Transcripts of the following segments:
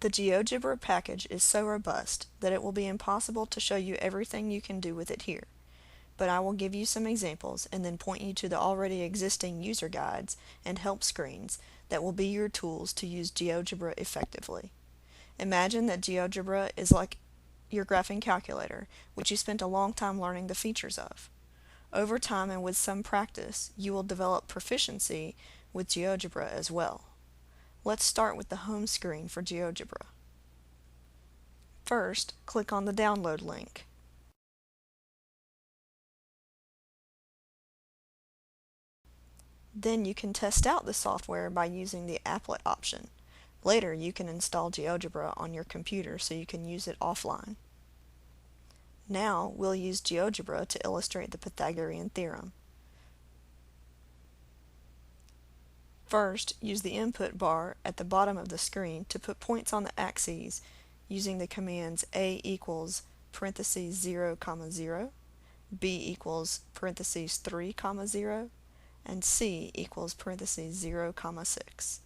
The GeoGebra package is so robust that it will be impossible to show you everything you can do with it here, but I will give you some examples and then point you to the already existing user guides and help screens that will be your tools to use GeoGebra effectively. Imagine that GeoGebra is like your graphing calculator, which you spent a long time learning the features of. Over time and with some practice, you will develop proficiency with GeoGebra as well. Let's start with the home screen for GeoGebra. First, click on the download link. Then you can test out the software by using the applet option. Later, you can install GeoGebra on your computer so you can use it offline. Now, we'll use GeoGebra to illustrate the Pythagorean theorem. First, use the input bar at the bottom of the screen to put points on the axes using the commands a equals parentheses 0, 0, b equals parentheses 3, 0, and c equals parentheses 0, 6.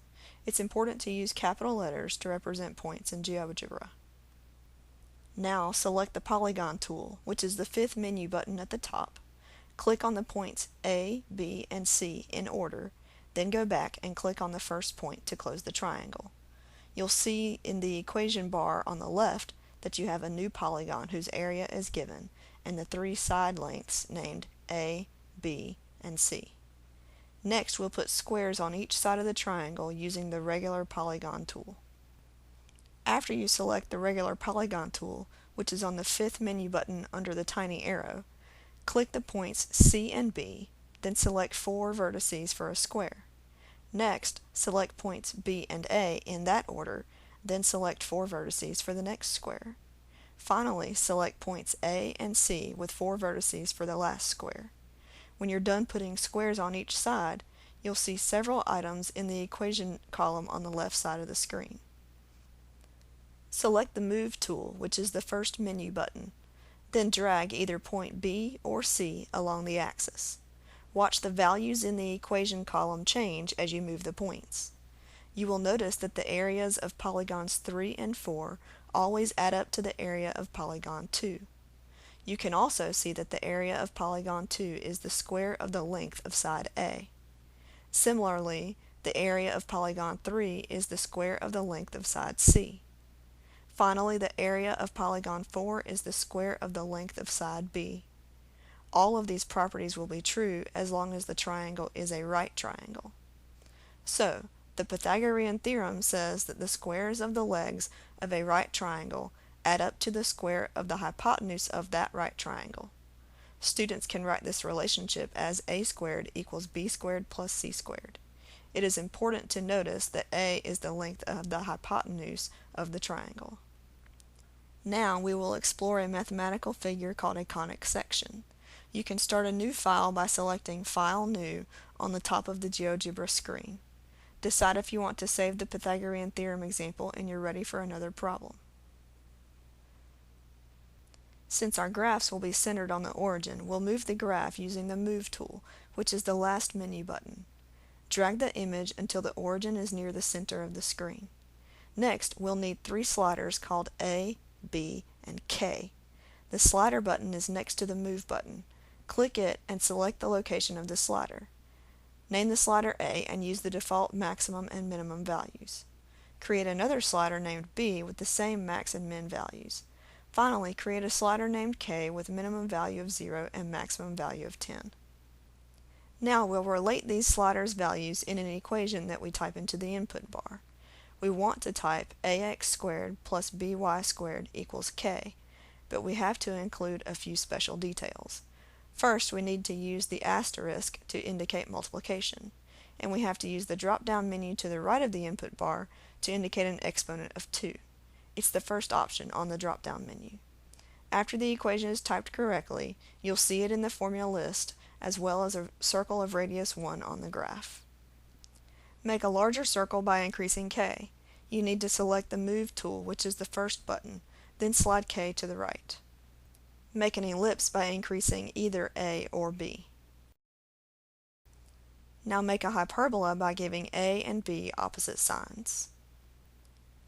It's important to use capital letters to represent points in GeoGebra. Now select the Polygon tool, which is the fifth menu button at the top. Click on the points A, B, and C in order, then go back and click on the first point to close the triangle. You'll see in the equation bar on the left that you have a new polygon whose area is given, and the three side lengths named A, B, and C. Next, we'll put squares on each side of the triangle using the regular polygon tool. After you select the regular polygon tool, which is on the fifth menu button under the tiny arrow, click the points C and B, then select 4 vertices for a square. Next, select points B and A in that order, then select 4 vertices for the next square. Finally, select points A and C with 4 vertices for the last square. When you're done putting squares on each side, you'll see several items in the equation column on the left side of the screen. Select the Move tool, which is the first menu button. Then drag either point B or C along the axis. Watch the values in the equation column change as you move the points. You will notice that the areas of polygons 3 and 4 always add up to the area of polygon 2. You can also see that the area of polygon 2 is the square of the length of side A. Similarly, the area of polygon 3 is the square of the length of side C. Finally, the area of polygon 4 is the square of the length of side B. All of these properties will be true as long as the triangle is a right triangle. So, the Pythagorean theorem says that the squares of the legs of a right triangle add up to the square of the hypotenuse of that right triangle. Students can write this relationship as a squared equals b squared plus c squared. It is important to notice that a is the length of the hypotenuse of the triangle. Now we will explore a mathematical figure called a conic section. You can start a new file by selecting File New on the top of the GeoGebra screen. Decide if you want to save the Pythagorean theorem example and you're ready for another problem. Since our graphs will be centered on the origin, we'll move the graph using the Move tool, which is the last menu button. Drag the image until the origin is near the center of the screen. Next, we'll need 3 sliders called A, B, and K. The slider button is next to the Move button. Click it and select the location of the slider. Name the slider A and use the default maximum and minimum values. Create another slider named B with the same max and min values. Finally, create a slider named K with minimum value of 0 and maximum value of 10. Now we'll relate these sliders' values in an equation that we type into the input bar. We want to type ax squared plus by squared equals k, but we have to include a few special details. First, we need to use the asterisk to indicate multiplication, and we have to use the drop-down menu to the right of the input bar to indicate an exponent of 2. It's the first option on the drop-down menu. After the equation is typed correctly, you'll see it in the formula list, as well as a circle of radius 1 on the graph. Make a larger circle by increasing k. You need to select the Move tool, which is the first button, then slide k to the right. Make an ellipse by increasing either a or b. Now make a hyperbola by giving a and b opposite signs.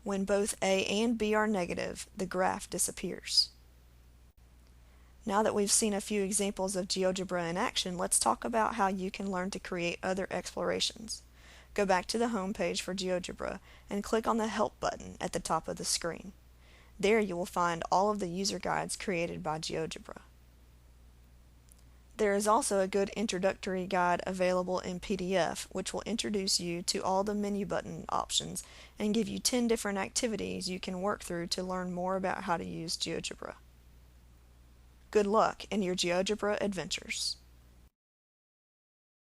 When both A and B are negative, the graph disappears. Now that we've seen a few examples of GeoGebra in action, let's talk about how you can learn to create other explorations. Go back to the home page for GeoGebra and click on the Help button at the top of the screen. There you will find all of the user guides created by GeoGebra. There is also a good introductory guide available in PDF, which will introduce you to all the menu button options and give you 10 different activities you can work through to learn more about how to use GeoGebra. Good luck in your GeoGebra adventures!